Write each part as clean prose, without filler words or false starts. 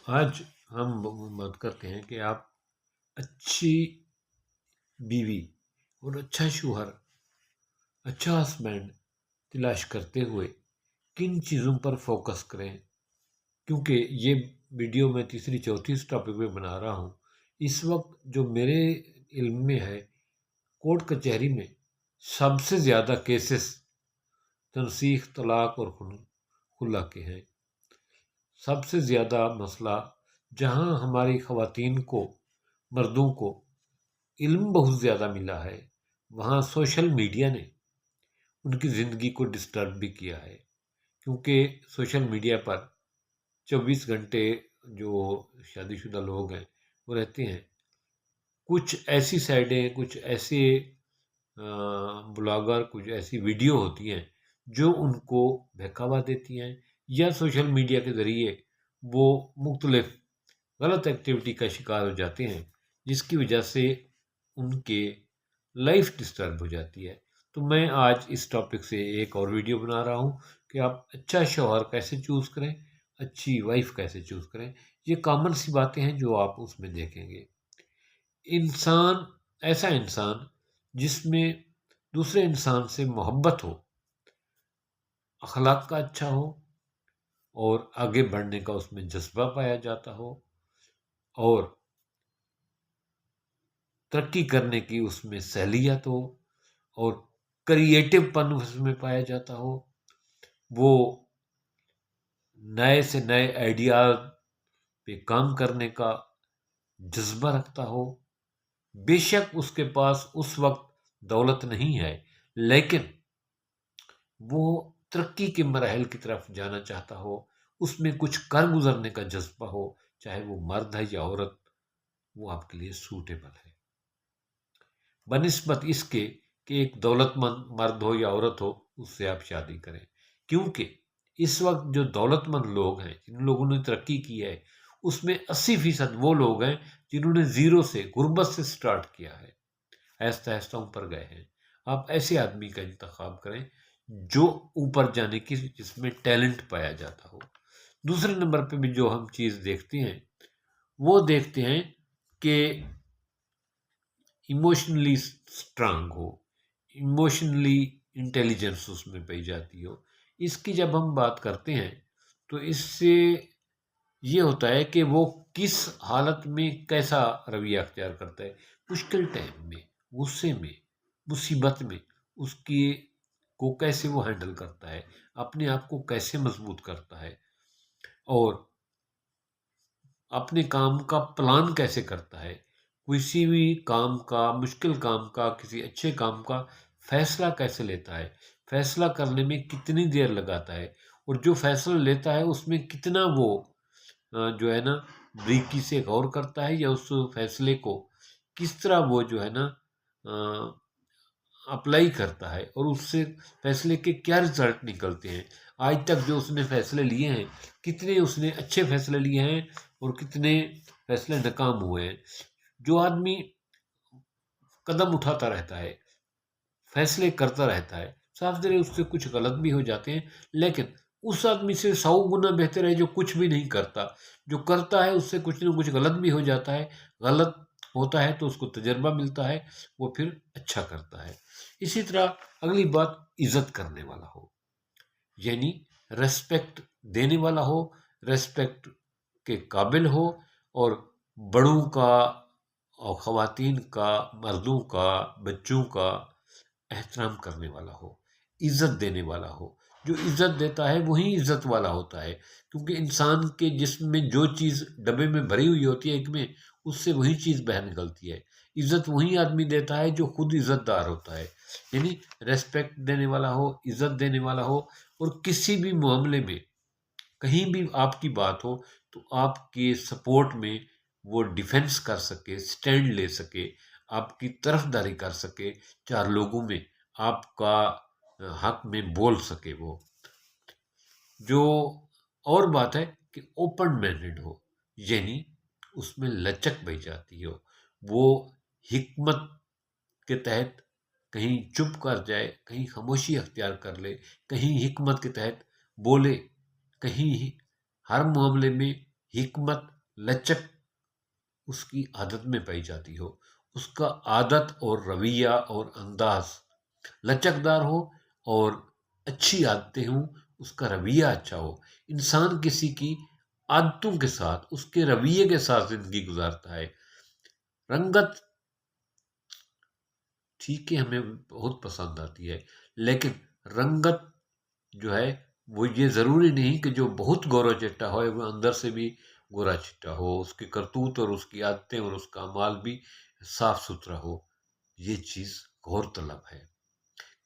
آج ہم بات کرتے ہیں کہ آپ اچھی بیوی اور اچھا شوہر، اچھا ہسبینڈ تلاش کرتے ہوئے کن چیزوں پر فوکس کریں، کیونکہ یہ ویڈیو میں تیسری چوتھی اس ٹاپک پہ بنا رہا ہوں۔ اس وقت جو میرے علم میں ہے، کورٹ کچہری میں سب سے زیادہ کیسز تنسیخ، طلاق اور خلا کے ہیں۔ سب سے زیادہ مسئلہ جہاں ہماری خواتین کو، مردوں کو علم بہت زیادہ ملا ہے، وہاں سوشل میڈیا نے ان کی زندگی کو ڈسٹرب بھی کیا ہے، کیونکہ سوشل میڈیا پر 24 گھنٹے جو شادی شدہ لوگ ہیں وہ رہتے ہیں۔ کچھ ایسی سائٹیں، کچھ ایسے بلاگر، کچھ ایسی ویڈیو ہوتی ہیں جو ان کو بہکاوا دیتی ہیں، یا سوشل میڈیا کے ذریعے وہ مختلف غلط ایکٹیویٹی کا شکار ہو جاتے ہیں، جس کی وجہ سے ان کے لائف ڈسٹرب ہو جاتی ہے۔ تو میں آج اس ٹاپک سے ایک اور ویڈیو بنا رہا ہوں کہ آپ اچھا شوہر کیسے چوز کریں، اچھی وائف کیسے چوز کریں۔ یہ کامن سی باتیں ہیں جو آپ اس میں دیکھیں گے۔ ایسا انسان جس میں دوسرے انسان سے محبت ہو، اخلاق کا اچھا ہو، اور آگے بڑھنے کا اس میں جذبہ پایا جاتا ہو، اور ترقی کرنے کی اس میں صلاحیت ہو، اور کریٹو پن اس میں پایا جاتا ہو، وہ نئے سے نئے آئیڈیاز پہ کام کرنے کا جذبہ رکھتا ہو۔ بے شک اس کے پاس اس وقت دولت نہیں ہے، لیکن وہ ترقی کے مراحل کی طرف جانا چاہتا ہو، اس میں کچھ کر گزرنے کا جذبہ ہو، چاہے وہ مرد ہے یا عورت، وہ آپ کے لیے سوٹیبل ہے، بنسبت اس کے کہ ایک دولت مند مرد ہو یا عورت ہو اس سے آپ شادی کریں۔ کیونکہ اس وقت جو دولت مند لوگ ہیں، جن لوگوں نے ترقی کی ہے، اس میں 80% وہ لوگ ہیں جنہوں نے زیرو سے، غربت سے سٹارٹ کیا ہے، آہستہ آہستہ اوپر گئے ہیں۔ آپ ایسے آدمی کا انتخاب کریں جو اوپر جانے کی، جس میں ٹیلنٹ پایا جاتا ہو۔ دوسرے نمبر پہ بھی جو ہم چیز دیکھتے ہیں، وہ دیکھتے ہیں کہ ایموشنلی سٹرانگ ہو، ایموشنلی انٹیلیجنس اس میں پائی جاتی ہو۔ اس کی جب ہم بات کرتے ہیں تو اس سے یہ ہوتا ہے کہ وہ کس حالت میں کیسا رویہ اختیار کرتا ہے، مشکل ٹائم میں، غصے میں، مصیبت میں اس کی کو کیسے وہ ہینڈل کرتا ہے، اپنے آپ کو کیسے مضبوط کرتا ہے، اور اپنے کام کا پلان کیسے کرتا ہے، کسی بھی کام کا، مشکل کام کا، کسی اچھے کام کا فیصلہ کیسے لیتا ہے، فیصلہ کرنے میں کتنی دیر لگاتا ہے، اور جو فیصلہ لیتا ہے اس میں کتنا وہ جو ہے نا بریکی سے غور کرتا ہے، یا اس فیصلے کو کس طرح وہ جو ہے نا اپلائی کرتا ہے، اور اس سے فیصلے کے کیا رزلٹ نکلتے ہیں۔ آج تک جو اس نے فیصلے لیے ہیں، کتنے اس نے اچھے فیصلے لیے ہیں اور کتنے فیصلے ناکام ہوئے ہیں۔ جو آدمی قدم اٹھاتا رہتا ہے، فیصلے کرتا رہتا ہے، صاف ظاہر اس سے کچھ غلط بھی ہو جاتے ہیں، لیکن اس آدمی سے 100 گنا بہتر ہے جو کچھ بھی نہیں کرتا۔ جو کرتا ہے اس سے کچھ نہ کچھ غلط بھی ہو جاتا ہے، غلط ہوتا ہے تو اس کو تجربہ ملتا ہے، وہ پھر اچھا کرتا ہے۔ اسی طرح اگلی بات، عزت کرنے والا ہو، یعنی ریسپیکٹ دینے والا ہو، ریسپیکٹ کے قابل ہو، اور بڑوں کا اور خواتین کا، مردوں کا، بچوں کا احترام کرنے والا ہو، عزت دینے والا ہو۔ جو عزت دیتا ہے وہی عزت والا ہوتا ہے، کیونکہ انسان کے جسم میں جو چیز ڈبے میں بھری ہوئی ہوتی ہے ایک میں، اس سے وہی چیز باہر نکلتی ہے۔ عزت وہی آدمی دیتا ہے جو خود عزت دار ہوتا ہے، یعنی ریسپیکٹ دینے والا ہو، عزت دینے والا ہو، اور کسی بھی معاملے میں کہیں بھی آپ کی بات ہو تو آپ کے سپورٹ میں وہ ڈیفنس کر سکے، سٹینڈ لے سکے، آپ کی طرفداری کر سکے، چار لوگوں میں آپ کا حق میں بول سکے۔ وہ جو اور بات ہے کہ اوپن مائنڈڈ ہو، یعنی اس میں لچک بہ جاتی ہو، وہ حکمت کے تحت کہیں چپ کر جائے، کہیں خاموشی اختیار کر لے، کہیں حکمت کے تحت بولے، کہیں ہر معاملے میں حکمت لچک اس کی عادت میں پائی جاتی ہو، اس کا عادت اور رویہ اور انداز لچکدار ہو اور اچھی عادتیں ہوں، اس کا رویہ اچھا ہو۔ انسان کسی کی عادتوں کے ساتھ، اس کے رویے کے ساتھ زندگی گزارتا ہے۔ رنگت ٹھیک ہے ہمیں بہت پسند آتی ہے، لیکن رنگت جو ہے وہ یہ ضروری نہیں کہ جو بہت گورا چٹا ہو وہ اندر سے بھی گورا چٹا ہو، اس کی کرتوت اور اس کی عادتیں اور اس کا مال بھی صاف ستھرا ہو۔ یہ چیز غور طلب ہے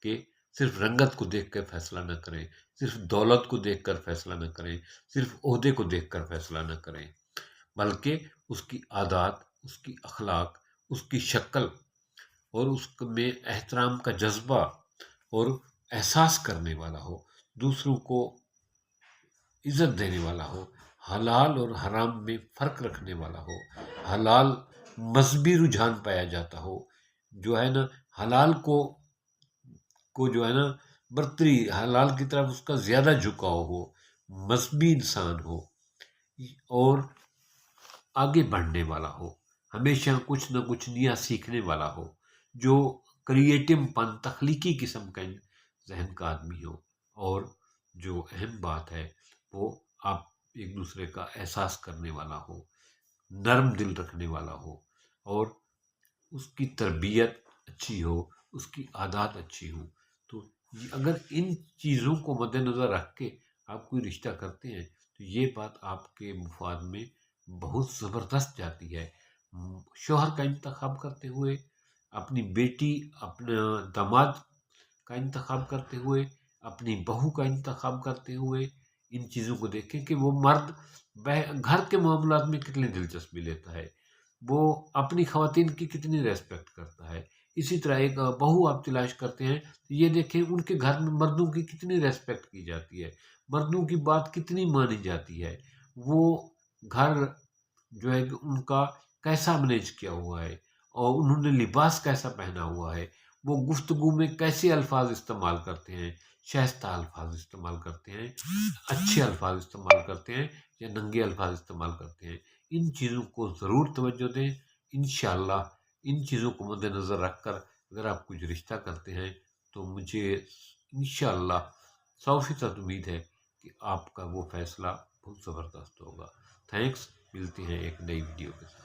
کہ صرف رنگت کو دیکھ کر فیصلہ نہ کریں، صرف دولت کو دیکھ کر فیصلہ نہ کریں، صرف عہدے کو دیکھ کر فیصلہ نہ کریں، بلکہ اس کی عادات، اس کی اخلاق، اس کی شکل اور اس میں احترام کا جذبہ اور احساس کرنے والا ہو، دوسروں کو عزت دینے والا ہو، حلال اور حرام میں فرق رکھنے والا ہو، حلال مذہبی رجحان پایا جاتا ہو، جو ہے نا حلال کو جو ہے نا برتری، حلال کی طرف اس کا زیادہ جھکاؤ ہو، مذہبی انسان ہو اور آگے بڑھنے والا ہو، ہمیشہ کچھ نہ کچھ نیا سیکھنے والا ہو، جو کریٹو پن، تخلیقی قسم کا ذہن کا آدمی ہو، اور جو اہم بات ہے وہ آپ ایک دوسرے کا احساس کرنے والا ہو، نرم دل رکھنے والا ہو، اور اس کی تربیت اچھی ہو، اس کی عادات اچھی ہوں۔ تو اگر ان چیزوں کو مد نظر رکھ کے آپ کوئی رشتہ کرتے ہیں تو یہ بات آپ کے مفاد میں بہت زبردست جاتی ہے۔ شوہر کا انتخاب کرتے ہوئے، اپنی بیٹی، اپنا داماد کا انتخاب کرتے ہوئے، اپنی بہو کا انتخاب کرتے ہوئے ان چیزوں کو دیکھیں کہ وہ مرد گھر کے معاملات میں کتنی دلچسپی لیتا ہے، وہ اپنی خواتین کی کتنی ریسپیکٹ کرتا ہے۔ اسی طرح ایک بہو آپ تلاش کرتے ہیں تو یہ دیکھیں ان کے گھر میں مردوں کی کتنی ریسپیکٹ کی جاتی ہے، مردوں کی بات کتنی مانی جاتی ہے، وہ گھر جو ہے کہ ان کا کیسا مینیج کیا ہوا ہے، اور انہوں نے لباس کیسا پہنا ہوا ہے، وہ گفتگو میں کیسے الفاظ استعمال کرتے ہیں، شائستہ الفاظ استعمال کرتے ہیں، اچھے الفاظ استعمال کرتے ہیں یا ننگے الفاظ استعمال کرتے ہیں۔ ان چیزوں کو ضرور توجہ دیں۔ انشاءاللہ ان چیزوں کو مد نظر رکھ کر اگر آپ کچھ رشتہ کرتے ہیں تو مجھے انشاءاللہ 100% امید ہے کہ آپ کا وہ فیصلہ بہت زبردست ہوگا۔ تھینکس، ملتے ہیں ایک نئی ویڈیو کے ساتھ۔